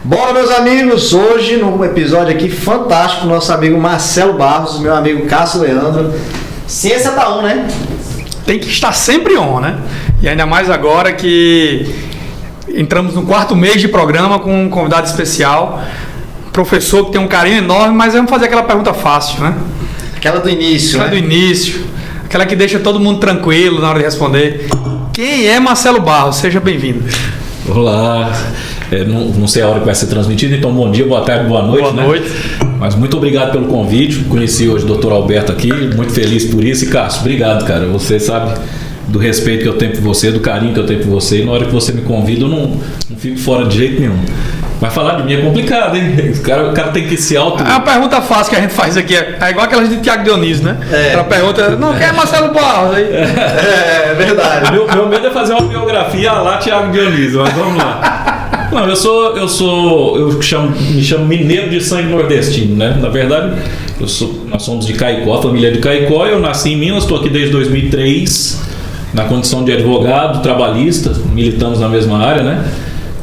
Bora, meus amigos, hoje num episódio aqui fantástico, nosso amigo Marcelo Barros, meu amigo Cássio Leandro. Ciência tá on, né? Tem que estar sempre on, né? E ainda mais agora que entramos no 4º mês de programa com um convidado especial, professor que tem um carinho enorme, mas vamos fazer aquela pergunta fácil, né? Aquela do início, Aquela né? do início, aquela que deixa todo mundo tranquilo na hora de responder. Quem é Marcelo Barros? Seja bem-vindo. Olá, não sei a hora que vai ser transmitido, então bom dia, boa tarde, boa noite. Boa noite. Mas muito obrigado pelo convite, conheci hoje o Dr. Alberto aqui, muito feliz por isso. E Cássio, obrigado, cara, você sabe do respeito que eu tenho por você, do carinho que eu tenho por você, e na hora que você me convida eu não fico fora de jeito nenhum. Mas falar de mim é complicado, hein? O cara tem que se auto... É uma pergunta fácil que a gente faz aqui, é igual aquelas de Tiago Dionísio, né? Aquela pergunta, não, quem é Marcelo Barros? Aí? É verdade. Meu medo é fazer uma biografia lá Tiago Dionísio, mas vamos lá. Não, eu me chamo mineiro de sangue nordestino, né? Na verdade, nós somos de Caicó, família de Caicó. Eu nasci em Minas, estou aqui desde 2003, na condição de advogado, trabalhista, militamos na mesma área, né?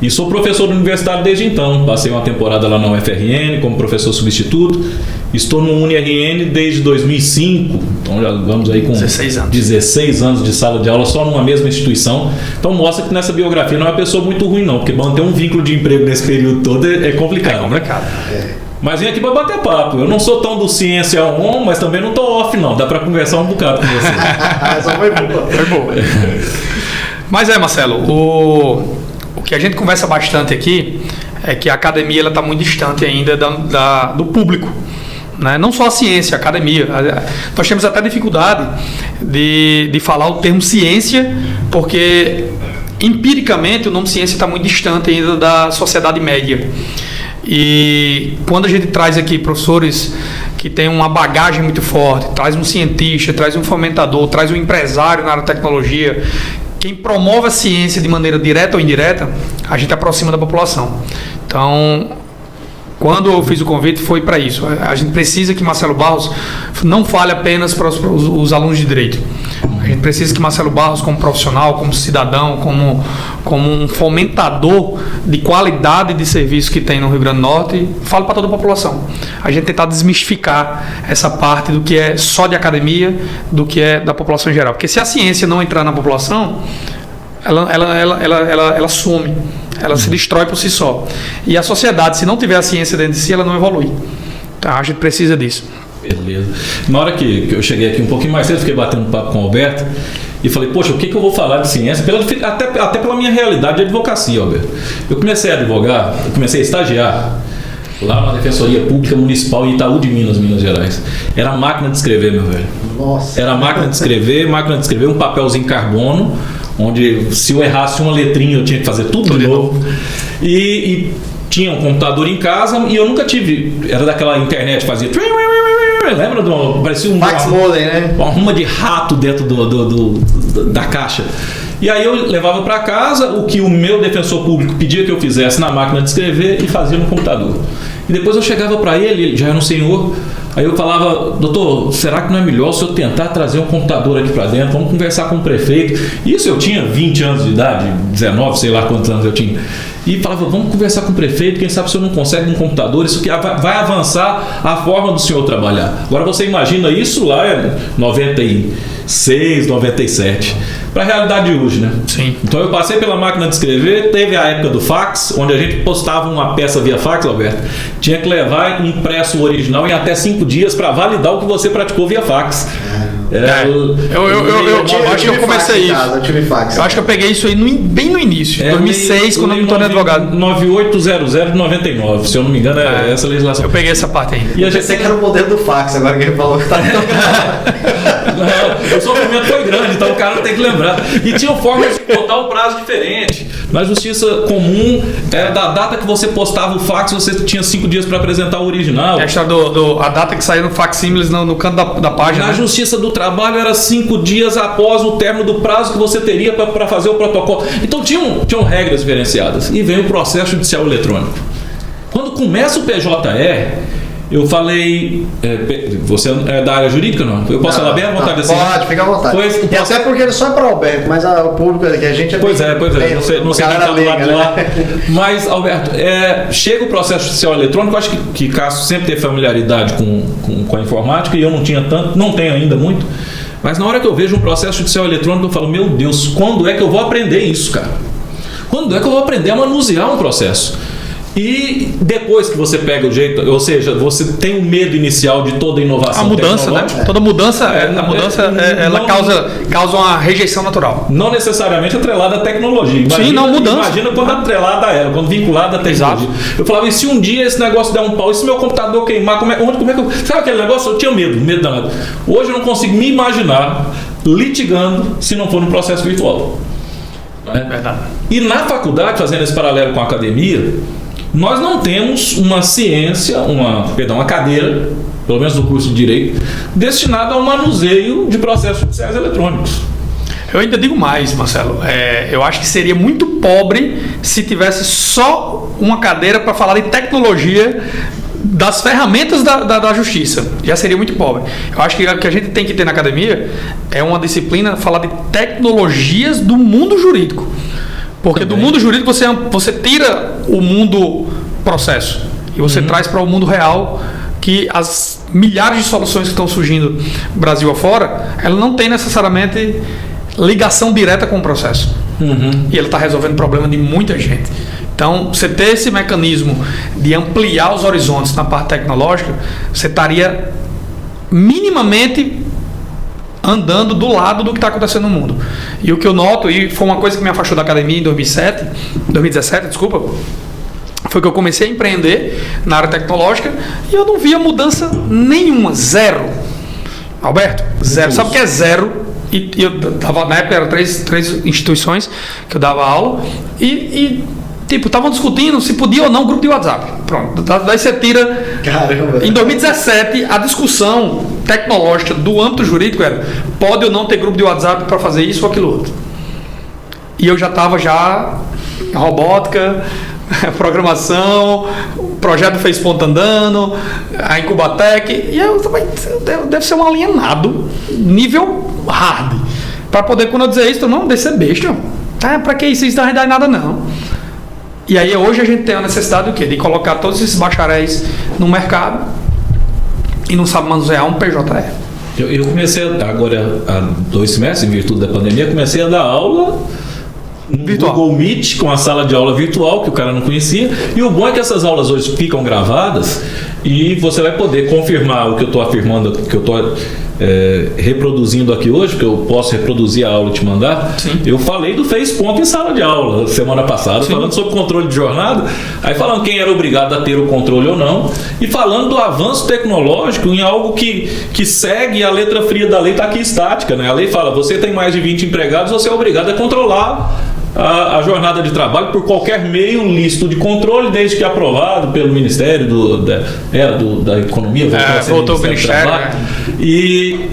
E sou professor universitário desde então. Passei uma temporada lá na UFRN como professor substituto. Estou no UniRN desde 2005, então já vamos aí com 16 anos de sala de aula só numa mesma instituição. Então mostra que nessa biografia não é uma pessoa muito ruim não, porque manter um vínculo de emprego nesse período todo é complicado. É complicado. Mas vim aqui para bater papo. Eu não sou tão do ciência on, mas também não estou off não. Dá para conversar um bocado com você. Essa foi boa. Foi boa. Mas Marcelo, o que a gente conversa bastante aqui é que a academia está muito distante ainda do público. Né? Não só a ciência, a academia. Nós temos até dificuldade de falar o termo ciência, porque empiricamente o nome ciência está muito distante ainda da sociedade média. E quando a gente traz aqui professores que têm uma bagagem muito forte, traz um cientista, traz um fomentador, traz um empresário na área de tecnologia, quem promove a ciência de maneira direta ou indireta, a gente aproxima da população. Então, quando eu fiz o convite, foi para isso. A gente precisa que Marcelo Barros não fale apenas para os alunos de direito. A gente precisa que Marcelo Barros, como profissional, como cidadão, como um fomentador de qualidade de serviço que tem no Rio Grande do Norte, fale para toda a população. A gente tentar desmistificar essa parte do que é só de academia, do que é da população em geral. Porque se a ciência não entrar na população, ela some, ela se destrói por si só. E a sociedade, se não tiver a ciência dentro de si, ela não evolui. Então, a gente precisa disso. Beleza. Na hora que eu cheguei aqui um pouquinho mais cedo, fiquei batendo papo com o Alberto e falei, poxa, o que eu vou falar de ciência? Até pela minha realidade de advocacia, Alberto. Eu comecei a advogar, eu comecei a estagiar lá na Defensoria Pública Municipal em Itaú de Minas Gerais. Era máquina de escrever, meu velho. Nossa. Era máquina de escrever, um papelzinho carbono, onde se eu errasse uma letrinha eu tinha que fazer tudo de novo. E tinha um computador em casa e eu nunca tive, era daquela internet que fazia... Lembra parecia fax modem, né? Uma ruma de rato dentro da caixa. E aí eu levava para casa o que o meu defensor público pedia que eu fizesse na máquina de escrever e fazia no computador. E depois eu chegava para ele já era um senhor, aí eu falava, doutor, será que não é melhor o senhor tentar trazer um computador aqui para dentro? Vamos conversar com o prefeito. Isso eu tinha 20 anos de idade, 19, sei lá quantos anos eu tinha. E falava, vamos conversar com o prefeito, quem sabe o senhor não consegue um computador, isso que vai avançar a forma do senhor trabalhar. Agora você imagina isso lá em 96, 97, para a realidade de hoje, né? Sim. Então eu passei pela máquina de escrever, teve a época do fax, onde a gente postava uma peça via fax, Alberto, tinha que levar impresso o original em até 5 dias para validar o que você praticou via fax. Eu acho que eu comecei isso. Eu tive fax. Eu acho que eu peguei isso aí bem no início, 2006, quando eu me tornei advogado. 9800 de 99, se eu não me engano, é essa legislação. Eu peguei essa parte aí. E eu pensei que era o poder do fax, agora que ele falou que tá o sofrimento foi grande, então o cara tem que lembrar. E tinha formas de botar um prazo diferente. Na justiça comum, da data que você postava o fax, você tinha 5 dias para apresentar o original. A história a data que saía no facsímiles no canto da página. Na justiça do trabalho era 5 dias após o término do prazo que você teria para fazer o protocolo. Então tinham regras diferenciadas. E vem o processo judicial eletrônico. Quando começa o PJE, Eu falei, você é da área jurídica, não? Eu posso falar bem à vontade assim? Pode, fica à vontade. Pois, e até porque ele só é para o Alberto, mas o público que a gente é Pois é, não sei quem está do lado de lá. Mas, Alberto, chega o processo judicial eletrônico, eu acho que Cássio sempre teve familiaridade com a informática, e eu não tinha tanto, não tenho ainda muito, mas na hora que eu vejo um processo judicial eletrônico, eu falo, meu Deus, quando é que eu vou aprender isso, cara? Quando é que eu vou aprender a manusear um processo? E depois que você pega o jeito, ou seja, você tem um medo inicial de toda inovação. A mudança, né? Toda mudança, ela causa uma rejeição natural. Não necessariamente atrelada à tecnologia. Imagina quando atrelada a ela, quando vinculada à tecnologia. Exato. Eu falava, e se um dia esse negócio der um pau, e se meu computador queimar, como é que eu... Sabe aquele negócio? Eu tinha medo danado. Hoje eu não consigo me imaginar litigando se não for no processo virtual. É verdade. E na faculdade, fazendo esse paralelo com a academia, nós não temos uma ciência, uma cadeira, pelo menos no curso de Direito, destinada ao manuseio de processos judiciais eletrônicos. Eu ainda digo mais, Marcelo. Eu acho que seria muito pobre se tivesse só uma cadeira para falar de tecnologia das ferramentas da justiça. Já seria muito pobre. Eu acho que o que a gente tem que ter na academia é uma disciplina falar de tecnologias do mundo jurídico. Porque do mundo jurídico você tira o mundo processo e você traz para o mundo real, que as milhares de soluções que estão surgindo Brasil afora, ela não tem necessariamente ligação direta com o processo. E ele está resolvendo o problema de muita gente. Então, você ter esse mecanismo de ampliar os horizontes na parte tecnológica, você estaria minimamente andando do lado do que está acontecendo no mundo. E o que eu noto, e foi uma coisa que me afastou da academia em 2017, foi que eu comecei a empreender na área tecnológica e eu não via mudança nenhuma, zero. Alberto, zero. Sabe o que é zero? E eu dava, na época eram três instituições que eu dava aula e estavam discutindo se podia ou não grupo de WhatsApp. Pronto, daí você tira... Caramba. Em 2017, a discussão tecnológica do âmbito jurídico era: pode ou não ter grupo de WhatsApp para fazer isso ou aquilo outro. E eu já estava robótica, programação, o projeto fez ponta andando, a Incubatec, e eu também deve ser um alienado nível hard. Para poder, quando eu dizer isso, não, deve ser besta. Para que isso? Isso não vai dar nada, não. E aí hoje a gente tem a necessidade do quê? De colocar todos esses bacharéis no mercado e não sabe manusear um PJE. Eu comecei agora, há 2 semestres, em virtude da pandemia, comecei a dar aula no virtual. Google Meet, com a sala de aula virtual, que o cara não conhecia. E o bom é que essas aulas hoje ficam gravadas e você vai poder confirmar o que eu estou afirmando, que eu estou reproduzindo aqui hoje, porque eu posso reproduzir a aula e te mandar. Sim. Eu falei do Fez Ponto em sala de aula semana passada, sim, falando sobre controle de jornada, aí falando quem era obrigado a ter o controle ou não, e falando do avanço tecnológico em algo que segue a letra fria da lei, está aqui estática, né? A lei fala, você tem mais de 20 empregados, você é obrigado a controlar a jornada de trabalho por qualquer meio lícito de controle, desde que aprovado pelo Ministério da Economia, voltou ao Ministério. E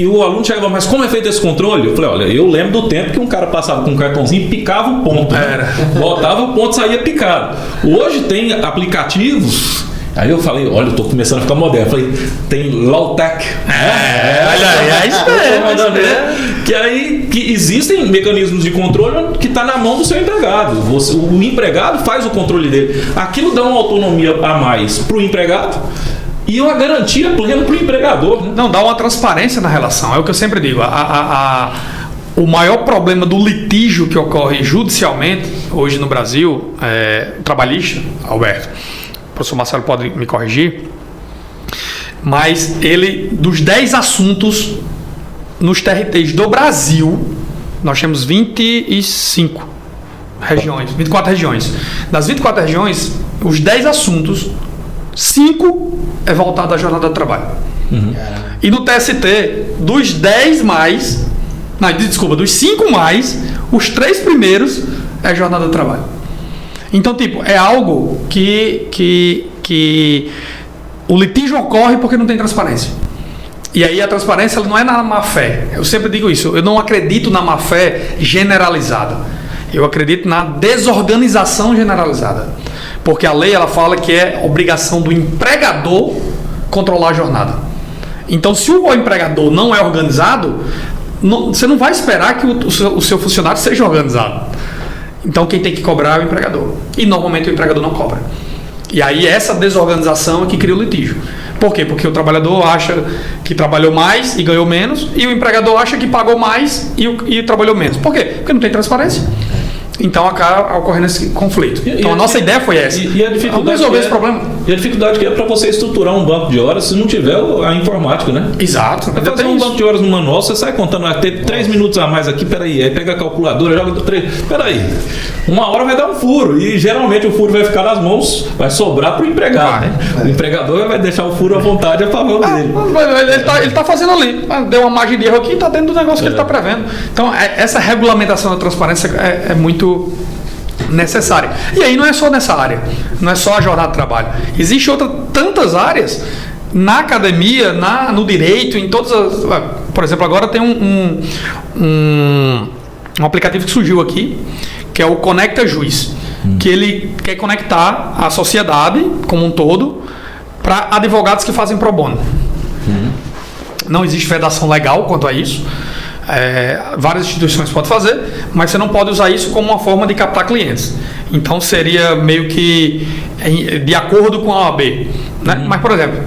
o aluno chegava, mas como é feito esse controle? Eu falei, olha, eu lembro do tempo que um cara passava com um cartãozinho e picava o ponto. Botava o ponto e saía picado. Hoje tem aplicativos. Aí eu falei, olha, eu tô começando a ficar moderno. Eu falei, tem Lawtech. Olha, é isso mesmo. Que existem mecanismos de controle que está na mão do seu empregado. O empregado faz o controle dele. Aquilo dá uma autonomia a mais para o empregado e uma garantia plena para o empregador. Né? Não, dá uma transparência na relação. É o que eu sempre digo. O maior problema do litígio que ocorre judicialmente hoje no Brasil, trabalhista, Alberto, o professor Marcelo pode me corrigir, mas dos 10 assuntos nos TRTs do Brasil, nós temos 24 regiões. Das 24 regiões, os 10 assuntos, 5 é voltado à jornada de trabalho. E no TST, dos 5 mais, os 3 primeiros é jornada de trabalho. Então, é algo que o litígio ocorre porque não tem transparência. E aí a transparência ela não é na má-fé. Eu sempre digo isso. Eu não acredito na má-fé generalizada. Eu acredito na desorganização generalizada. Porque a lei ela fala que é obrigação do empregador controlar a jornada. Então, se o empregador não é organizado, você não vai esperar que o seu funcionário seja organizado. Então, quem tem que cobrar é o empregador. E normalmente o empregador não cobra. E aí essa desorganização é que cria o litígio. Por quê? Porque o trabalhador acha que trabalhou mais e ganhou menos, e o empregador acha que pagou mais e trabalhou menos. Por quê? Porque não tem transparência. Então acaba ocorrendo esse conflito. Então a nossa ideia foi essa. E a dificuldade vamos resolver esse problema. E a dificuldade que é para você estruturar um banco de horas se não tiver a informática, né? Exato. Vai fazer um banco de horas no manual, você sai contando, vai ter 3 minutos a mais aqui, peraí. Aí pega a calculadora, joga 3. Peraí. Uma hora vai dar um furo. E geralmente o furo vai ficar nas mãos, vai sobrar para o empregado. Né? O empregador vai deixar o furo à vontade a favor dele. Ele está fazendo ali. Deu uma margem de erro aqui, está dentro do negócio que ele está prevendo. Então essa regulamentação da transparência é muito necessária. E aí não é só nessa área, não é só a jornada de trabalho. Existem tantas áreas na academia, no direito, em todas as... Por exemplo, agora tem um aplicativo que surgiu aqui, que é o Conecta Juiz, que ele quer conectar a sociedade como um todo para advogados que fazem pro bono. Não existe vedação legal quanto a isso. Várias instituições podem fazer, mas você não pode usar isso como uma forma de captar clientes. Então seria meio que de acordo com a OAB, né? Mas, por exemplo,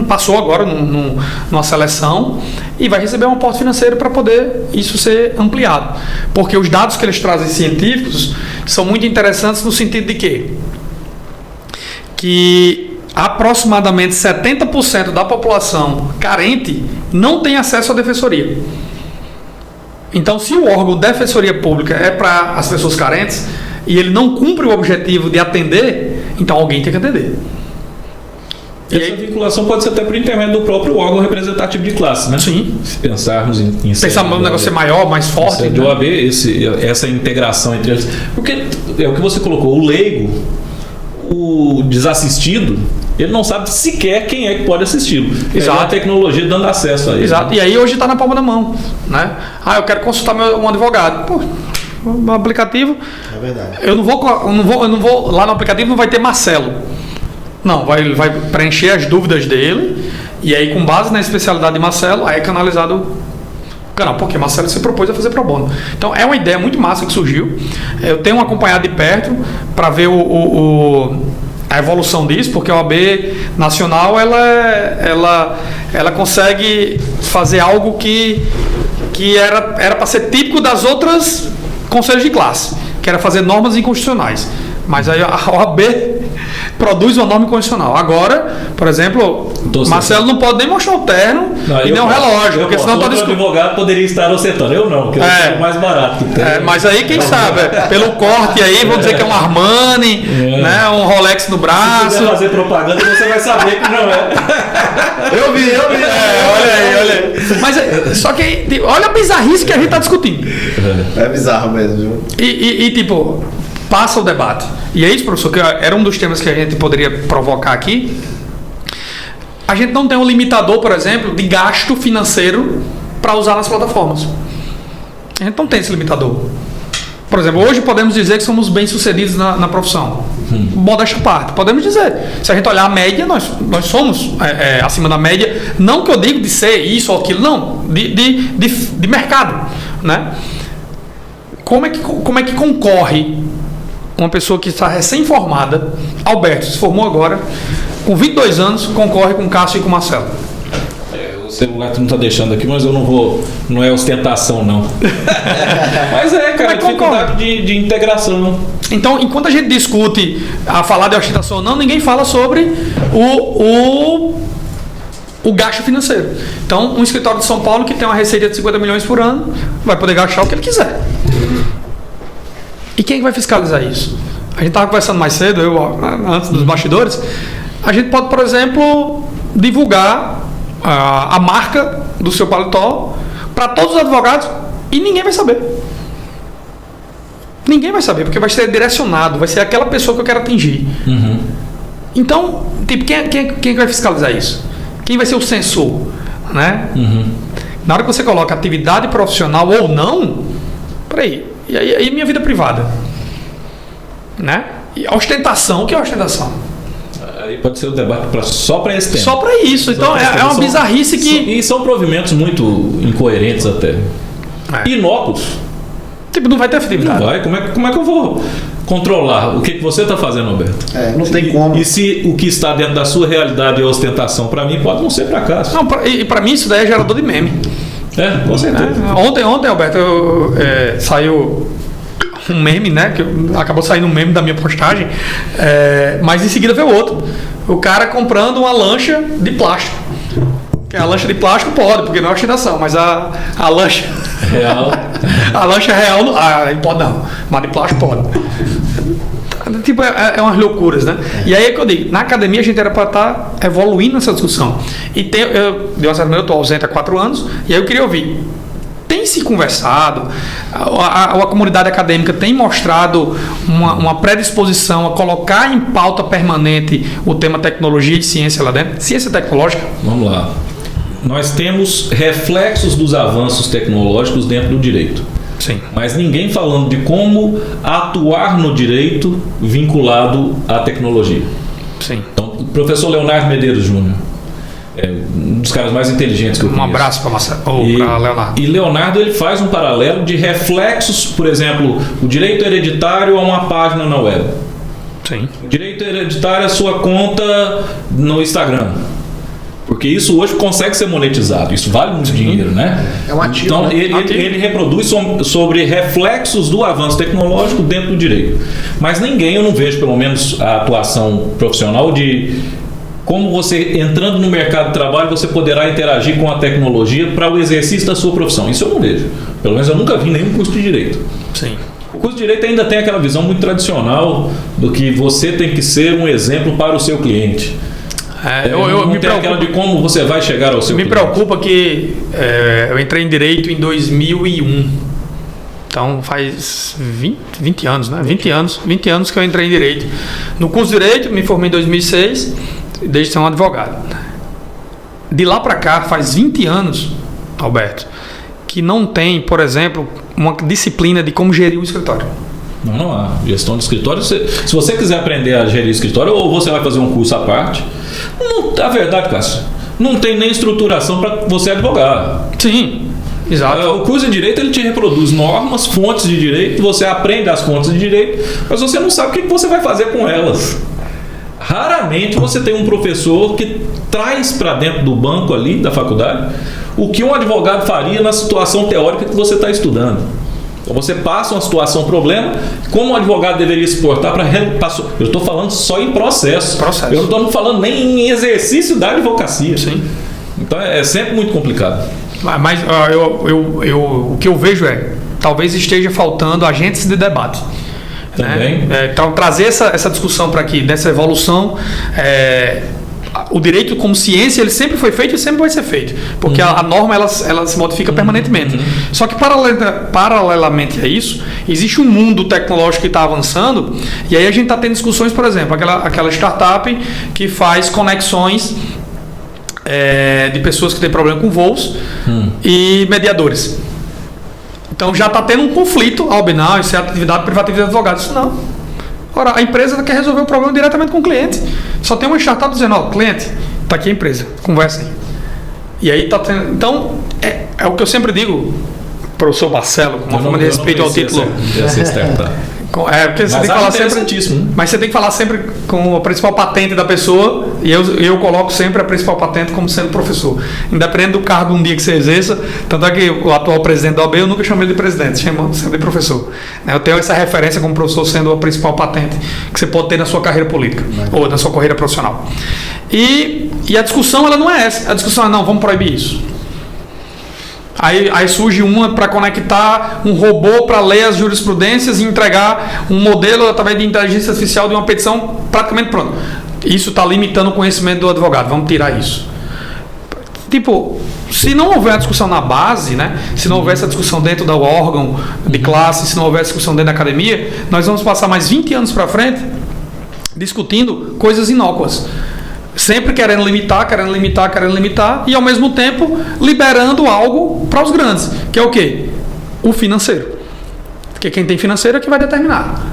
passou agora numa seleção e vai receber um aporte financeiro para poder isso ser ampliado, porque os dados que eles trazem científicos são muito interessantes no sentido de que aproximadamente 70% da população carente não tem acesso à defensoria. Então, se o órgão de defensoria pública é para as pessoas carentes e ele não cumpre o objetivo de atender, então alguém tem que atender. Essa vinculação pode ser até por intermédio do próprio órgão representativo de classe, né? Sim. Se pensarmos em pensar no negócio ser maior, mais forte. De OAB, essa integração entre eles. Porque é o que você colocou, o leigo, o desassistido, ele não sabe sequer quem é que pode assisti-lo. Exato. A tecnologia dando acesso a ele. Exato. E aí hoje está na palma da mão, né? Eu quero consultar um advogado. Pô, um aplicativo. É verdade. Eu não vou lá no aplicativo, não vai ter Marcelo. Não, vai preencher as dúvidas dele e aí com base na especialidade de Marcelo, aí é canalizado o canal, porque Marcelo se propôs a fazer pro bono. Então é uma ideia muito massa que surgiu. Eu tenho acompanhado de perto para ver a evolução disso, porque a OAB nacional ela consegue fazer algo que era para ser típico das outras conselhos de classe, que era fazer normas inconstitucionais. Mas aí a OAB produz uma norma inconstitucional. Agora, por exemplo, Marcelo não pode nem mostrar o terno e nem o relógio, porque senão está discutindo. O advogado poderia estar ocetando, eu não, porque é o mais barato que tem. Mas aí quem sabe, pelo corte aí, vão dizer que é um Armani, né, um Rolex no braço. Se quiser fazer propaganda, você vai saber que não é. Eu vi. Olha aí. Mas só que, olha a bizarrice que a gente está discutindo. É bizarro mesmo, viu? E tipo, passa o debate. E é isso, professor, que era um dos temas que a gente poderia provocar aqui. A gente não tem um limitador, por exemplo, de gasto financeiro para usar nas plataformas. A gente não tem esse limitador. Por exemplo, hoje podemos dizer que somos bem-sucedidos na profissão. Modéstia à parte, podemos dizer. Se a gente olhar a média, nós somos acima da média. Não que eu digo de ser isso ou aquilo, não. De mercado, né? Como é que concorre uma pessoa que está recém-formada, Alberto, se formou agora, com 22 anos, concorre com Cássio e com Marcelo? O celular tu não está deixando aqui, mas eu não vou. Não é ostentação, não. Mas cara, dificuldade de integração. Então, enquanto a gente discute a falar de ostentação ou não, ninguém fala sobre o gasto financeiro. Então, um escritório de São Paulo que tem uma receita de 50 milhões por ano vai poder gastar o que ele quiser. E quem vai fiscalizar isso? A gente estava conversando mais cedo, antes dos bastidores. A gente pode, por exemplo, divulgar a marca do seu paletó para todos os advogados e ninguém vai saber. Ninguém vai saber, porque vai ser direcionado, vai ser aquela pessoa que eu quero atingir. Então, tipo, quem vai fiscalizar isso? Quem vai ser o censor? Né? Na hora que você coloca atividade profissional ou não, peraí, e aí minha vida privada? Né? E a ostentação, o que é ostentação? Aí pode ser o debate só para esse tema. Só para isso. Então é uma bizarrice que... E são provimentos muito incoerentes até. Inóculos. Tipo, não vai ter efetividade. Não vai. Como é que eu vou controlar o que você está fazendo, Alberto? Não tem como. E se o que está dentro da sua realidade é ostentação, para mim pode não ser para cá. Não, e para mim isso daí é gerador de meme. Com certeza. Ontem, Alberto, saiu um meme, né? Que acabou saindo um meme da minha postagem, mas em seguida veio outro. O cara comprando uma lancha de plástico. Que a lancha de plástico pode, porque não é ostentação, mas a lancha real. A lancha real não pode não, mas de plástico pode. Tipo, é umas loucuras, né? E aí é que eu digo, na academia a gente era para estar evoluindo nessa discussão. E de uma certa maneira eu estou ausente há 4 anos, e aí eu queria ouvir. Tem se conversado, a comunidade acadêmica tem mostrado uma predisposição a colocar em pauta permanente o tema tecnologia e ciência lá dentro? Ciência tecnológica? Vamos lá. Nós temos reflexos dos avanços tecnológicos dentro do direito. Sim. Mas ninguém falando de como atuar no direito vinculado à tecnologia. Sim. Então, o professor Leonardo Medeiros Júnior, um dos caras mais inteligentes que eu conheço. Um abraço para Leonardo. E Leonardo ele faz um paralelo de reflexos, por exemplo, o direito hereditário a uma página na web. Sim. O direito hereditário a sua conta no Instagram. Porque isso hoje consegue ser monetizado. Isso vale muito dinheiro, né? É um ativo. Então, né? ele reproduz sobre reflexos do avanço tecnológico dentro do direito. Mas eu não vejo, pelo menos, a atuação profissional de como você, entrando no mercado de trabalho, você poderá interagir com a tecnologia para o exercício da sua profissão. Isso eu não vejo. Pelo menos eu nunca vi nenhum curso de direito. Sim. O curso de direito ainda tem aquela visão muito tradicional do que você tem que ser um exemplo para o seu cliente. Eu me preocupo aquela de como você vai chegar ao seu cliente. Me preocupa que eu entrei em Direito em 2001. Então faz 20 anos, né? 20 anos que eu entrei em Direito. No curso de Direito, me formei em 2006, desde ser um advogado. De lá para cá, faz 20 anos, Alberto, que não tem, por exemplo, uma disciplina de como gerir um escritório. Não há. Gestão de escritório, se você quiser aprender a gerir escritório, ou você vai fazer um curso à parte. A verdade, Cássio, não tem nem estruturação para você advogar. Sim, exato. O curso de direito ele te reproduz normas, fontes de direito, você aprende as fontes de direito, mas você não sabe o que você vai fazer com elas. Raramente você tem um professor que traz para dentro do banco ali da faculdade o que um advogado faria na situação teórica que você está estudando. Então você passa uma situação, problema, como um advogado deveria se portar para... Eu estou falando só em processo. Eu não estou falando nem em exercício da advocacia. Sim. Então é sempre muito complicado. Mas o que eu vejo talvez esteja faltando agentes de debate. Também. Né? Então trazer essa discussão para aqui, dessa evolução... o direito como ciência ele sempre foi feito e sempre vai ser feito, porque a norma ela se modifica permanentemente. Só que paralelamente a isso existe um mundo tecnológico que está avançando, e aí a gente está tendo discussões, por exemplo, aquela startup que faz conexões de pessoas que têm problema com voos e mediadores. Então já está tendo um conflito, não, isso é atividade privativa de advogados. Isso não. Ora, a empresa quer resolver o problema diretamente com o cliente. Só tem uma startup dizendo, cliente, está aqui a empresa, conversem. E aí está tendo... Então, é o que eu sempre digo, professor Marcelo, com uma forma de respeito ao título. Porque você tem que falar sempre, mas você tem que falar sempre com a principal patente da pessoa, e eu coloco sempre a principal patente como sendo professor, independente do cargo um dia que você exerça. Tanto é que o atual presidente da OAB eu nunca chamei de presidente, chamo sempre de professor. Eu tenho essa referência como professor sendo a principal patente que você pode ter na sua carreira política ou na sua carreira profissional. E a discussão ela não é essa, a discussão é não, vamos proibir isso. Aí surge uma para conectar um robô para ler as jurisprudências e entregar um modelo através de inteligência artificial de uma petição praticamente pronta. Isso está limitando o conhecimento do advogado. Vamos tirar isso. Tipo, se não houver a discussão na base, né? Se não houver essa discussão dentro do órgão de classe, se não houver essa discussão dentro da academia, nós vamos passar mais 20 anos para frente discutindo coisas inócuas. Sempre querendo limitar e ao mesmo tempo liberando algo para os grandes, que é o quê? O financeiro. Porque quem tem financeiro é que vai determinar.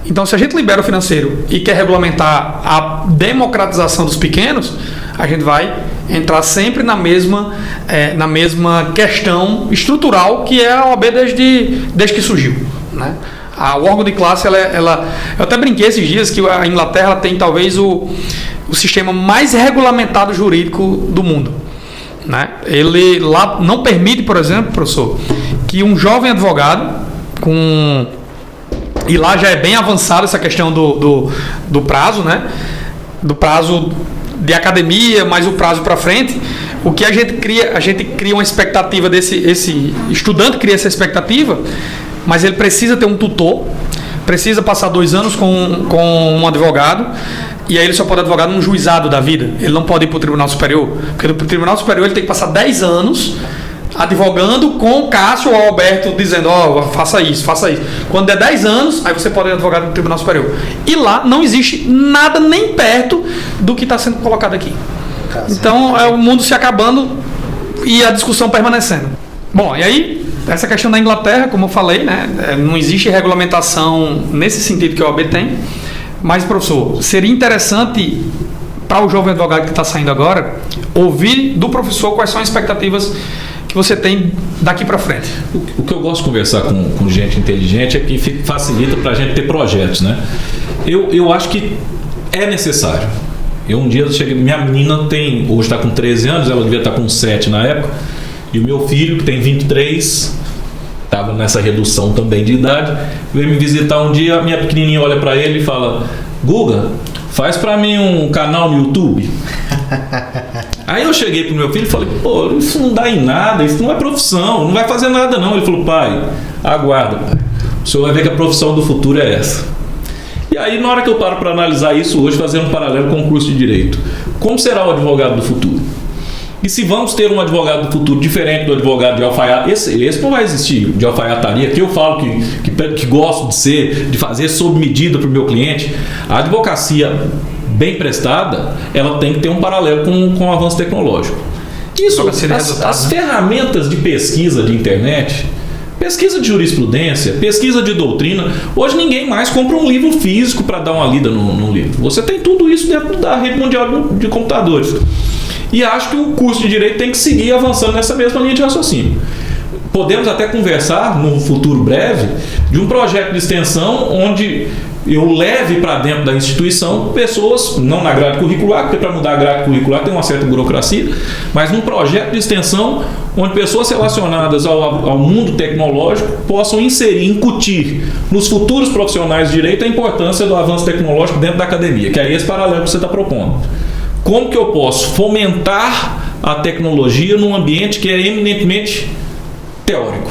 Então, se a gente libera o financeiro e quer regulamentar a democratização dos pequenos, a gente vai entrar sempre na mesma questão estrutural que é a OAB desde que surgiu, né? O órgão de classe, eu até brinquei esses dias que a Inglaterra tem talvez o sistema mais regulamentado jurídico do mundo, né? Ele lá não permite, por exemplo, professor, que um jovem advogado e lá já é bem avançada essa questão do prazo, né? Do prazo de academia, mais o prazo para frente. O que a gente cria uma expectativa esse estudante cria essa expectativa, mas ele precisa ter um tutor, precisa passar 2 anos com um advogado, e aí ele só pode advogar num juizado da vida. Ele não pode ir para o Tribunal Superior, porque no Tribunal Superior ele tem que passar 10 anos advogando com o Cássio ou o Alberto dizendo, faça isso. Quando der 10 anos, aí você pode advogar no Tribunal Superior. E lá não existe nada nem perto do que está sendo colocado aqui. Então é o mundo se acabando e a discussão permanecendo. Bom, e aí, essa questão da Inglaterra, como eu falei, né, não existe regulamentação nesse sentido que a OAB tem. Mas, professor, seria interessante para o jovem advogado que está saindo agora ouvir do professor quais são as expectativas que você tem daqui para frente. O que eu gosto de conversar com gente inteligente é que facilita para a gente ter projetos, né? Eu acho que é necessário. Um dia eu cheguei, minha menina hoje está com 13 anos, ela devia estar com 7 na época, e o meu filho, que tem 23, estava nessa redução também de idade, veio me visitar um dia, a minha pequenininha olha para ele e fala, Guga, faz para mim um canal no YouTube. Aí eu cheguei pro meu filho e falei, pô, isso não dá em nada, isso não é profissão, não vai fazer nada não. Ele falou, pai, aguarda, pai. O senhor vai ver que a profissão do futuro é essa. E aí, na hora que eu paro para analisar isso hoje, fazendo um paralelo com o curso de Direito, como será o advogado do futuro? E se vamos ter um advogado do futuro diferente do advogado de alfaiataria, esse não vai existir, de alfaiataria, que eu falo que gosto de fazer sob medida para o meu cliente. A advocacia bem prestada, ela tem que ter um paralelo com o avanço tecnológico. Isso, as ferramentas de pesquisa de internet, pesquisa de jurisprudência, pesquisa de doutrina, hoje ninguém mais compra um livro físico para dar uma lida no livro. Você tem tudo isso dentro da rede mundial de computadores. E acho que o curso de Direito tem que seguir avançando nessa mesma linha de raciocínio. Podemos até conversar, no futuro breve, de um projeto de extensão onde eu leve para dentro da instituição pessoas, não na grade curricular, porque para mudar a grade curricular tem uma certa burocracia, mas num projeto de extensão onde pessoas relacionadas ao mundo tecnológico possam incutir nos futuros profissionais de direito a importância do avanço tecnológico dentro da academia, que é esse paralelo que você está propondo. Como que eu posso fomentar a tecnologia num ambiente que é eminentemente teórico?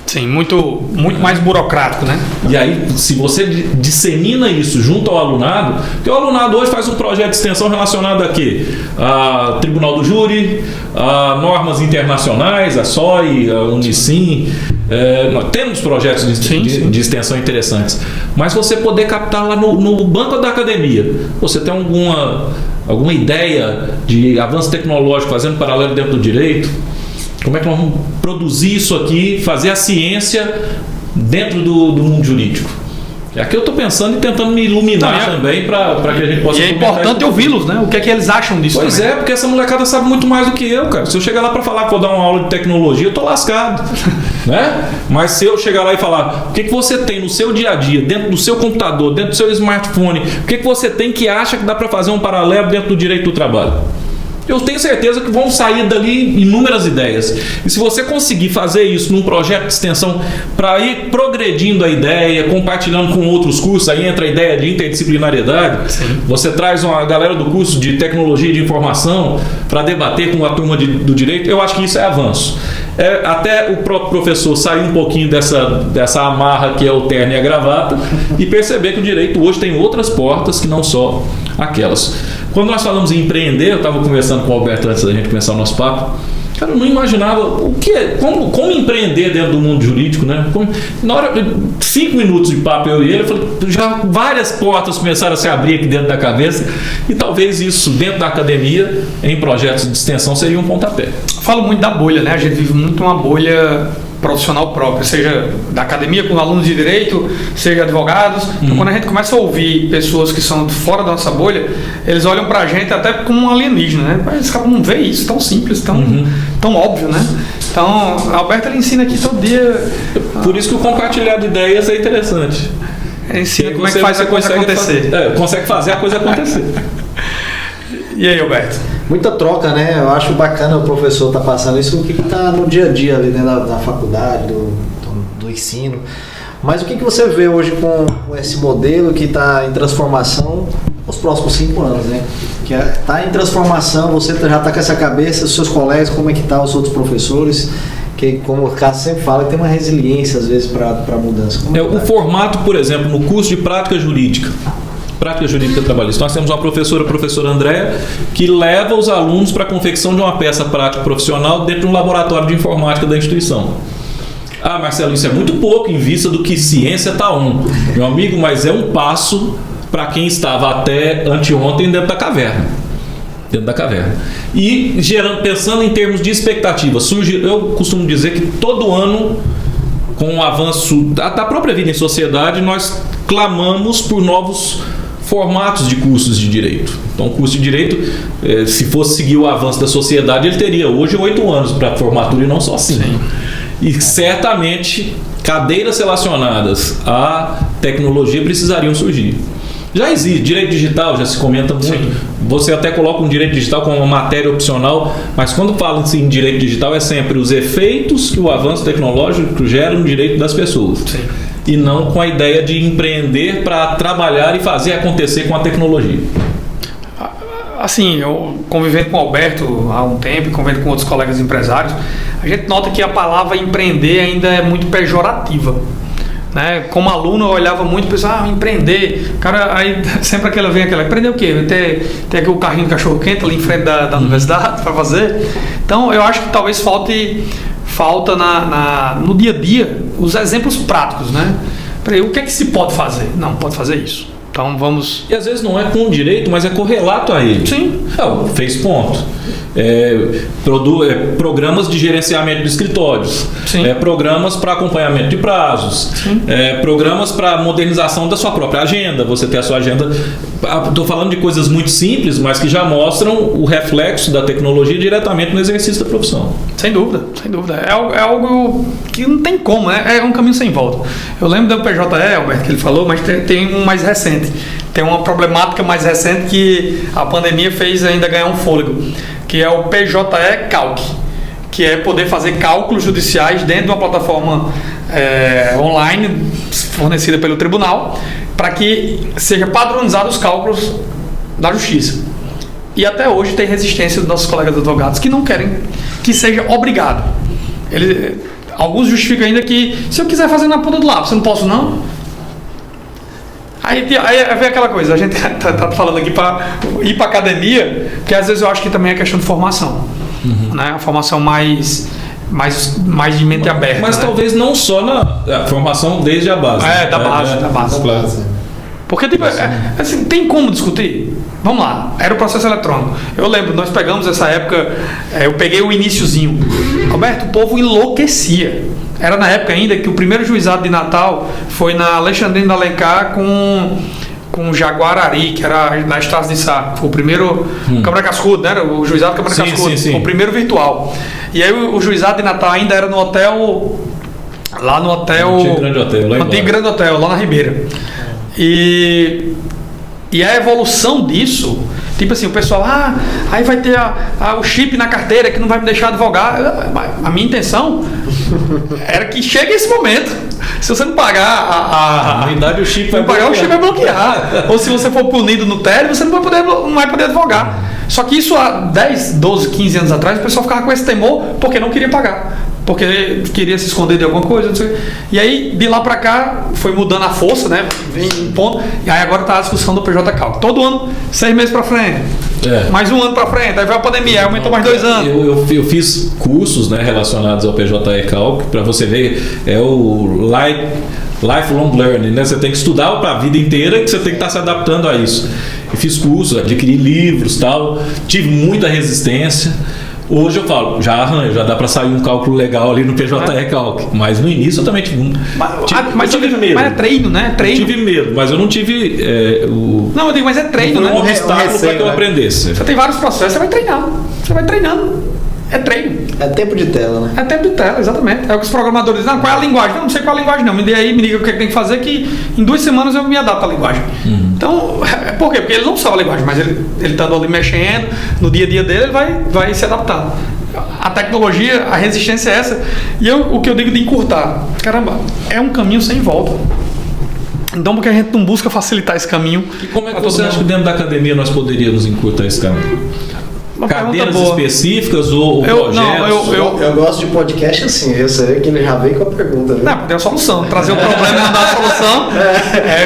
Sim, muito mais burocrático, né? E aí, se você dissemina isso junto ao alunado, porque o alunado hoje faz um projeto de extensão relacionado a quê? A Tribunal do Júri, a normas internacionais, a SOI, a Unicim. Nós temos projetos de extensão interessantes, mas você poder captar lá no banco da academia, você tem alguma ideia de avanço tecnológico fazendo paralelo dentro do direito? Como é que nós vamos produzir isso aqui, fazer a ciência dentro do mundo jurídico? Aqui eu estou pensando e tentando me iluminar também para que a gente possa... E é importante ouvi-los, né? O que é que eles acham disso Pois também. Porque essa molecada sabe muito mais do que eu, cara. Se eu chegar lá para falar que vou dar uma aula de tecnologia, eu estou lascado. Né? Mas se eu chegar lá e falar o que você tem no seu dia a dia, dentro do seu computador, dentro do seu smartphone, o que você tem que acha que dá para fazer um paralelo dentro do direito do trabalho? Eu tenho certeza que vão sair dali inúmeras ideias. E se você conseguir fazer isso num projeto de extensão para ir progredindo a ideia, compartilhando com outros cursos, aí entra a ideia de interdisciplinariedade. Sim. Você traz uma galera do curso de tecnologia de informação para debater com a turma do direito. Eu acho que isso é avanço. Até o próprio professor sair um pouquinho dessa amarra que é o terno e a gravata e perceber que o direito hoje tem outras portas que não só aquelas. Quando nós falamos em empreender, eu estava conversando com o Alberto antes da gente começar o nosso papo. Cara, eu não imaginava como empreender dentro do mundo jurídico, né? Na hora, 5 minutos de papo eu e ele, eu falei, já várias portas começaram a se abrir aqui dentro da cabeça e talvez isso dentro da academia, em projetos de extensão, seria um pontapé. Eu falo muito da bolha, né? A gente vive muito uma bolha profissional própria, seja da academia com alunos de direito, seja advogados. Então, quando a gente começa a ouvir pessoas que são fora da nossa bolha, eles olham pra gente até como um alienígena, né? Esse cara não vê isso tão simples, tão óbvio, né? Então, Alberto, ele ensina aqui todo dia. Por isso que o compartilhar de ideias é interessante. Ele ensina como é que faz a coisa acontecer. Consegue fazer a coisa acontecer. E aí, Alberto? Muita troca, né? Eu acho bacana o professor estar passando isso, o que está no dia a dia ali dentro da faculdade, do ensino. Mas o que você vê hoje com esse modelo que está em transformação nos próximos 5 anos, né? Que está em transformação, você já está com essa cabeça, os seus colegas, como é que tá os outros professores, que, como o Cássio sempre fala, tem uma resiliência às vezes para mudança. O formato, por exemplo, no curso de prática jurídica trabalhista, nós temos uma professora, a professora Andréa, que leva os alunos para a confecção de uma peça prática profissional dentro de um laboratório de informática da instituição. Ah, Marcelo, isso é muito pouco em vista do que ciência está on. Meu amigo, mas é um passo para quem estava até anteontem dentro da caverna. E pensando em termos de expectativa, eu costumo dizer que todo ano, com o avanço da própria vida em sociedade, nós clamamos por novos formatos de cursos de direito. Então, o curso de direito, se fosse seguir o avanço da sociedade, ele teria hoje 8 anos para formatura e não só 5. E certamente cadeiras relacionadas à tecnologia precisariam surgir. Já existe direito digital, já se comenta muito. Sim. Você até coloca um direito digital como uma matéria opcional, mas quando fala em direito digital é sempre os efeitos que o avanço tecnológico gera no direito das pessoas. Sim. E não com a ideia de empreender para trabalhar e fazer acontecer com a tecnologia. Assim, eu convivendo com o Alberto há um tempo e convivendo com outros colegas empresários, a gente nota que a palavra empreender ainda é muito pejorativa. Né? Como aluno eu olhava muito e pensava, empreender, cara, aí sempre vem aquela, empreender o quê? Tem aqui o carrinho do cachorro quente ali em frente da universidade para fazer. Então eu acho que talvez falta no dia a dia os exemplos práticos, né? Peraí, o que é que se pode fazer? Não, pode fazer isso. Então vamos... E às vezes não é com o direito, mas é correlato a ele. Sim. Fez ponto. Programas de gerenciamento de escritórios, programas para acompanhamento de prazos, programas para modernização da sua própria agenda. Você tem a sua agenda. Estou falando de coisas muito simples, mas que já mostram o reflexo da tecnologia diretamente no exercício da profissão. Sem dúvida, sem dúvida. É algo que não tem como, né? É um caminho sem volta. Eu lembro do PJE, Alberto, que ele falou, mas tem um mais recente. Tem uma problemática mais recente que a pandemia fez ainda ganhar um fôlego, que é o PJE Calc, que é poder fazer cálculos judiciais dentro de uma plataforma online fornecida pelo tribunal, para que seja padronizado os cálculos da justiça. E até hoje tem resistência dos nossos colegas advogados que não querem que seja obrigado. Alguns justificam ainda que se eu quiser fazer na ponta do lápis, eu não posso não. Aí vem aquela coisa, a gente tá falando aqui para ir para academia, porque às vezes eu acho que também é questão de formação, né? A formação mais de mente aberta. Mas né? Talvez não só na formação desde a base. Da base. Claro. Porque assim, tem como discutir? Vamos lá, era o processo eletrônico. Eu lembro, nós pegamos essa época, eu peguei o iniciozinho. Roberto, o povo enlouquecia. Era na época ainda que o primeiro juizado de Natal foi na Alexandrina de Alencar com Jaguarari, que era na Estrada de Sá. Foi o primeiro Câmara Cascudo, né? O juizado Câmara Cascudo. Sim. Foi o primeiro virtual. E aí o juizado de Natal ainda era no hotel... Lá no hotel... Antigo Grande Hotel, lá na Ribeira. E a evolução disso... Tipo assim, o pessoal, aí vai ter o chip na carteira que não vai me deixar advogar. A minha intenção era que chegue esse momento. Se você não pagar o chip vai pagar, o chip vai bloquear. Ou se você for punido no tele, você não vai poder advogar. Só que isso há 10, 12, 15 anos atrás, o pessoal ficava com esse temor porque não queria pagar. Porque queria se esconder de alguma coisa, não sei. E aí, de lá pra cá, foi mudando a força, né? Vem um ponto. E aí agora tá a discussão do PJ Calc. Todo ano, 6 meses pra frente. Mais um ano pra frente. Aí vai a pandemia, aí aumentou mais 2 anos. Eu fiz cursos, né, relacionados ao PJ Calc, pra você ver, é o lifelong learning, né? Você tem que estudar para a vida inteira, que você tem que estar se adaptando a isso. Eu fiz cursos, adquiri livros, tal. Tive muita resistência. Hoje eu falo, já arranjo, já dá para sair um cálculo legal ali no PJ Recalc. Mas no início eu também tive um. Mas tive medo. Mas é treino, né? Treino. Eu tive medo, mas eu não tive o. Não, eu digo, mas é treino, né? Um obstáculo para que eu aprendesse. Você tem vários processos, você vai treinando. Você vai treinando. É treino. É tempo de tela, né? É tempo de tela, exatamente. É o que os programadores dizem, qual é a linguagem? Não sei qual é a linguagem, não. Me dê aí, me diga o que tem que fazer, que em 2 semanas eu me adapto à linguagem. Então, por quê? Porque ele não sabe a linguagem, mas ele estando ali mexendo, no dia a dia dele, ele vai se adaptando. A tecnologia, a resistência é essa. E o que eu digo de encurtar, caramba, é um caminho sem volta. Então, por que a gente não busca facilitar esse caminho? E como é que você acha que dentro da academia nós poderíamos encurtar esse caminho? Cadeiras específicas ou projetos? Eu gosto de podcast assim, esse aí que ele já veio com a pergunta. Viu? Não, tem a solução. Trazer o problema e não dar a solução.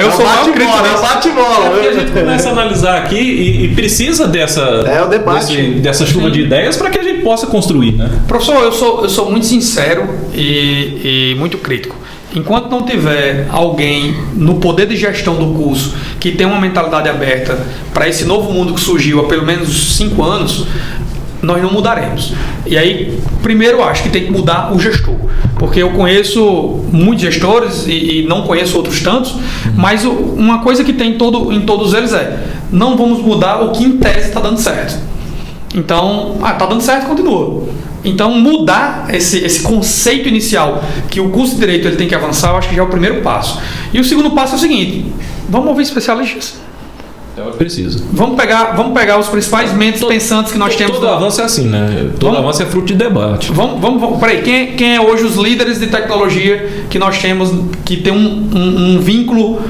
Eu sou bate crítico. bola, bate bola. Porque a gente começa a analisar aqui e precisa o debate. dessa chuva de ideias para que a gente possa construir, né? Professor, eu sou muito sincero e muito crítico. Enquanto não tiver alguém no poder de gestão do curso que tem uma mentalidade aberta para esse novo mundo que surgiu há pelo menos 5 anos, nós não mudaremos. E aí, primeiro eu acho que tem que mudar o gestor, porque eu conheço muitos gestores e não conheço outros tantos, mas uma coisa que tem em todos eles não vamos mudar o que em tese está dando certo. Então, está dando certo, continua. Então, mudar esse conceito inicial que o curso de Direito ele tem que avançar, eu acho que já é o primeiro passo. E o segundo passo é o seguinte, vamos ouvir especialistas. Precisa. Vamos pegar os principais mentes pensantes que nós temos. Todo avanço é assim, né? Todo avanço é fruto de debate. Peraí, quem é hoje os líderes de tecnologia que nós temos, que tem um vínculo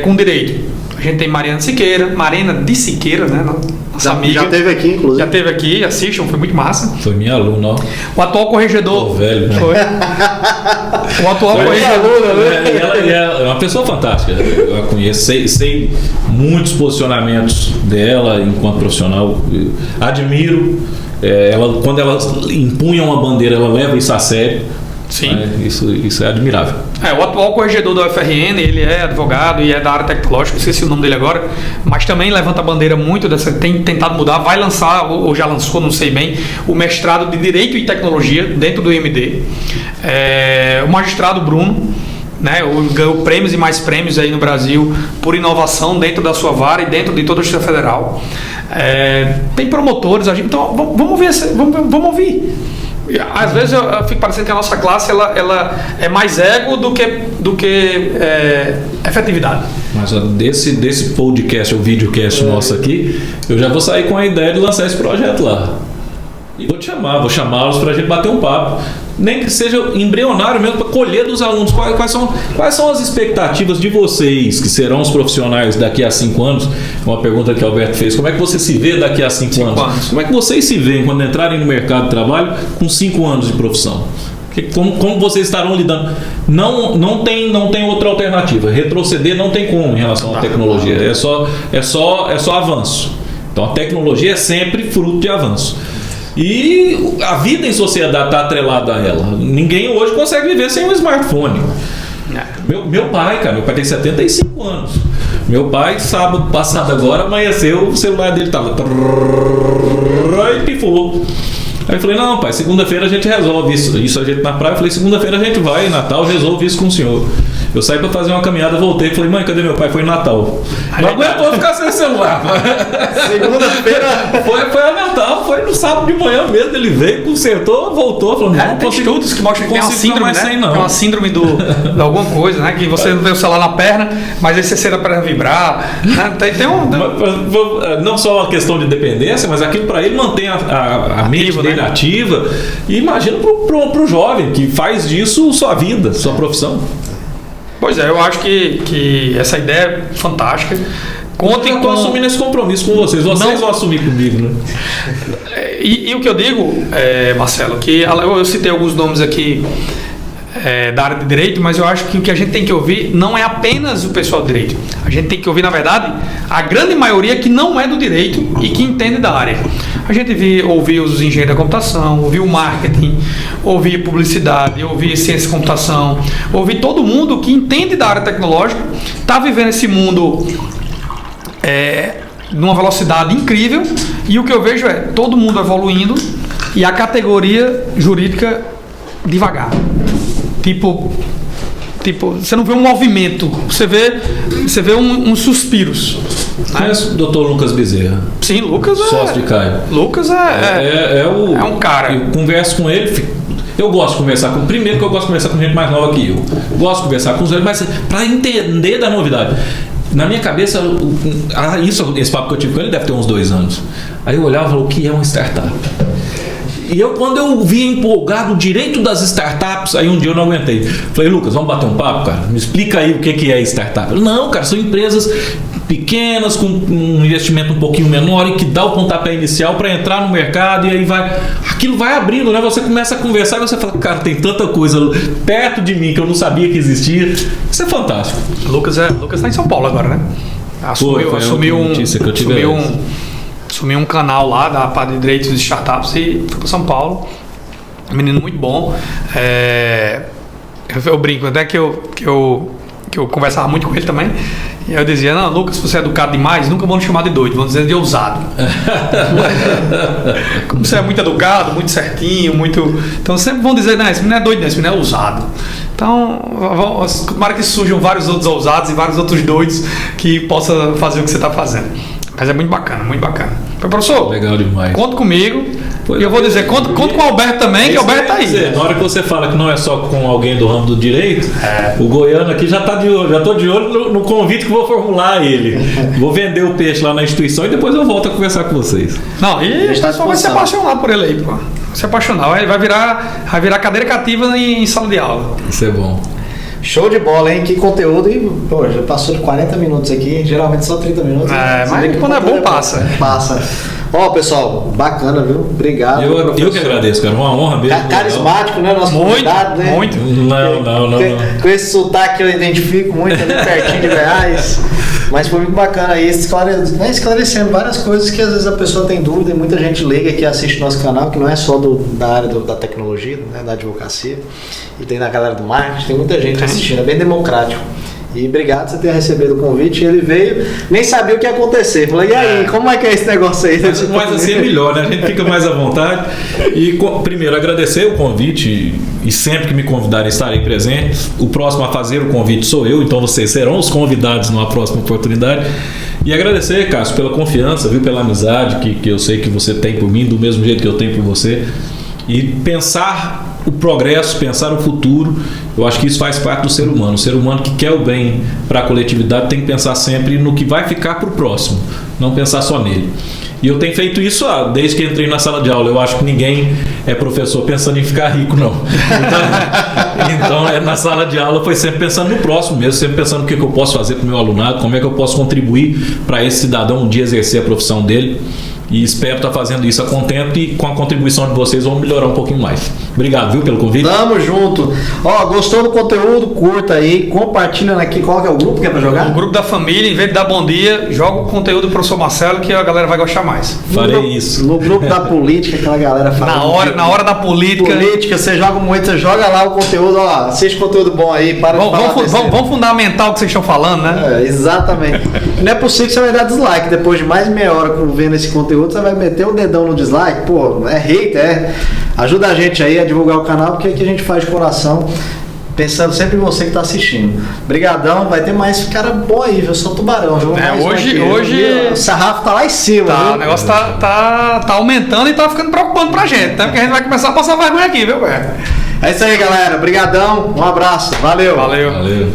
com o direito? A gente tem Marina de Siqueira, né? Nossa amiga. Já teve aqui, inclusive. Já teve aqui, assistam, foi muito massa. Foi minha aluna, ó. O atual corregedor. Velho, né? Foi. O atual corregedor. Ela é uma pessoa fantástica. Eu a conheço, sei muitos posicionamentos dela enquanto profissional. Admiro. Quando ela impunha uma bandeira, ela leva isso a sério. Sim. Isso é admirável. O atual corregedor da UFRN, ele é advogado e é da área tecnológica, esqueci o nome dele agora, mas também levanta a bandeira muito tem tentado mudar, vai lançar, ou já lançou, não sei bem, o mestrado de Direito e Tecnologia dentro do IMD. O magistrado Bruno, né, ganhou prêmios e mais prêmios aí no Brasil por inovação dentro da sua vara e dentro de toda a Justiça Federal. Tem promotores, então vamos ouvir. Às vezes eu fico parecendo que a nossa classe ela é mais ego do que efetividade. Mas desse podcast ou videocast nosso aqui, eu já vou sair com a ideia de lançar esse projeto lá. E vou chamá-los para a gente bater um papo. Nem que seja embrionário mesmo, para colher dos alunos quais são as expectativas de vocês, que serão os profissionais daqui a 5 anos. Uma pergunta que o Alberto fez: como é que você se vê daqui a 5 anos? Como é que vocês se veem quando entrarem no mercado de trabalho com 5 anos de profissão? Como vocês estarão lidando? Não tem outra alternativa. Retroceder não tem como em relação à tecnologia. É só avanço. Então a tecnologia é sempre fruto de avanço. E a vida em sociedade está atrelada a ela. Ninguém hoje consegue viver sem um smartphone. Meu pai tem 75 anos. Meu pai, sábado passado agora, amanheceu, o celular dele estava e pifou. Aí eu falei: não, pai, segunda-feira a gente resolve isso a gente na praia. Eu falei: segunda-feira a gente vai, Natal, resolve isso com o senhor. Eu saí para fazer uma caminhada, voltei e falei: mãe, cadê meu pai? Foi em Natal. Não aguentou ficar sem celular. Segunda-feira foi a Natal, foi no sábado de manhã mesmo. Ele veio, consertou, voltou. Falou: não, tem estudos que mostram que tem uma síndrome, né? Sem, não. Tem uma síndrome de alguma coisa, né? Que você não vê o celular na perna, mas aí você sente a perna vibrar. Né? Não só a questão de dependência, mas aquilo para ele mantém a mente dele ativa. E imagina pro jovem que faz disso sua vida, sua profissão. Pois é, eu acho que essa ideia é fantástica. Eu estou assumindo esse compromisso com vocês. Vocês vão assumir comigo, né? E o que eu digo, Marcelo, que eu citei alguns nomes aqui da área de direito, mas eu acho que o que a gente tem que ouvir não é apenas o pessoal do direito. A gente tem que ouvir, na verdade, a grande maioria que não é do direito e que entende da área. A gente ouvir os engenheiros da computação, ouvir o marketing, ouvir publicidade, ouvir ciência da computação, ouvir todo mundo que entende da área tecnológica, está vivendo esse mundo numa velocidade incrível, e o que eu vejo é todo mundo evoluindo e a categoria jurídica devagar. Tipo, você não vê um movimento, você vê uns suspiros. Conhece o Dr. Lucas Bezerra? Sim, Lucas sócio de Caio. Lucas é um cara. Eu converso com ele. Eu gosto de conversar com. Primeiro que eu gosto de conversar com gente mais nova que eu. Gosto de conversar com os velhos, mas para entender da novidade. Na minha cabeça, esse papo que eu tive com ele deve ter uns 2 anos. Aí eu olhava e falava, o que é uma startup? E quando eu vi empolgado o direito das startups, aí um dia eu não aguentei. Falei, Lucas, vamos bater um papo, cara? Me explica aí o que é startup. Não, cara, são empresas pequenas, com um investimento um pouquinho menor e que dá o pontapé inicial para entrar no mercado e aí aquilo vai abrindo, né? Você começa a conversar e você fala, cara, tem tanta coisa perto de mim que eu não sabia que existia. Isso é fantástico. Lucas tá em São Paulo agora, né? Assumiu um canal lá da parte de direitos de startups e foi para São Paulo. Um menino muito bom. Eu brinco, até que eu conversava muito com ele também. E eu dizia, não, Lucas, se você é educado demais, nunca vão te chamar de doido, vão dizer de ousado. Como você é muito educado, muito certinho, então sempre vão dizer, não, esse menino é doido, não, esse menino é ousado. Então, tomara que surjam vários outros ousados e vários outros doidos que possam fazer o que você está fazendo. Mas é muito bacana, muito bacana. Professor, legal demais. Conta comigo. E eu vou dizer, conta com o Alberto também, que o Alberto tá aí. Na hora que você fala que não é só com alguém do ramo do direito, o goiano aqui já tá de olho, já tô de olho no convite que vou formular a ele. Vou vender o peixe lá na instituição e depois eu volto a conversar com vocês. Não, e a pessoa vai se apaixonar por ele aí, pô. Se apaixonar, vai virar cadeira cativa em sala de aula. Isso é bom. Show de bola, hein? Que conteúdo. E, pô, já passou de 40 minutos aqui. Geralmente só 30 minutos. Mas quando é bom, passa. Passa. Ó, pessoal, bacana, viu? Obrigado. Eu que agradeço, cara. Uma honra mesmo. Carismático, né? Nosso convidado, né? Muito. Não. Com esse sotaque eu identifico muito, ali pertinho de Goiás. Mas foi muito bacana aí, esclarecendo várias coisas que às vezes a pessoa tem dúvida, e muita gente leiga que assiste nosso canal, que não é só da área da tecnologia, né, da advocacia, e tem na galera do marketing, tem muita gente assistindo, é bem democrático. E obrigado por você ter recebido o convite. Ele veio, nem sabia o que ia acontecer. Falei, e aí, como é que é esse negócio aí? Mas assim é melhor, né? A gente fica mais à vontade. E primeiro, agradecer o convite. E sempre que me convidarem, estarei presente. O próximo a fazer o convite sou eu, então vocês serão os convidados numa próxima oportunidade. E agradecer, Cássio, pela confiança, viu? Pela amizade que eu sei que você tem por mim, do mesmo jeito que eu tenho por você. E pensar o progresso, pensar o futuro, eu acho que isso faz parte do ser humano. O ser humano que quer o bem para a coletividade tem que pensar sempre no que vai ficar para o próximo, não pensar só nele. E eu tenho feito isso desde que entrei na sala de aula. Eu acho que ninguém é professor pensando em ficar rico, não. Então na sala de aula foi sempre pensando no próximo mesmo, sempre pensando o que eu posso fazer para o meu alunado, como é que eu posso contribuir para esse cidadão um dia exercer a profissão dele. E espero estar fazendo isso a contento, e com a contribuição de vocês vamos melhorar um pouquinho mais. Obrigado, viu, pelo convite. Tamo junto. Ó, gostou do conteúdo? Curta aí, compartilha aqui. Qual que é o grupo que é pra jogar? O grupo da família, em vez de dar bom dia, joga o conteúdo do professor Marcelo, que a galera vai gostar mais. Farei isso. No grupo da política, aquela galera fala. Na hora da política. Você joga muito, você joga lá o conteúdo, ó, assiste conteúdo bom aí, vamos fundamentar o que vocês estão falando, né? Exatamente. Não é possível que você vai dar dislike depois de mais de meia hora vendo esse conteúdo, você vai meter o dedão no dislike. Pô, é hater, Ajuda a gente aí a divulgar o canal, porque aqui a gente faz de coração, pensando sempre em você que está assistindo. Brigadão, vai ter mais cara bom aí, viu? Eu sou tubarão, viu? Hoje o sarrafo tá lá em cima, tá, viu? O negócio tá aumentando e tá ficando preocupante pra gente, né? Porque a gente vai começar a passar vergonha aqui, viu, velho? É isso aí, galera. Brigadão, um abraço. Valeu. Valeu.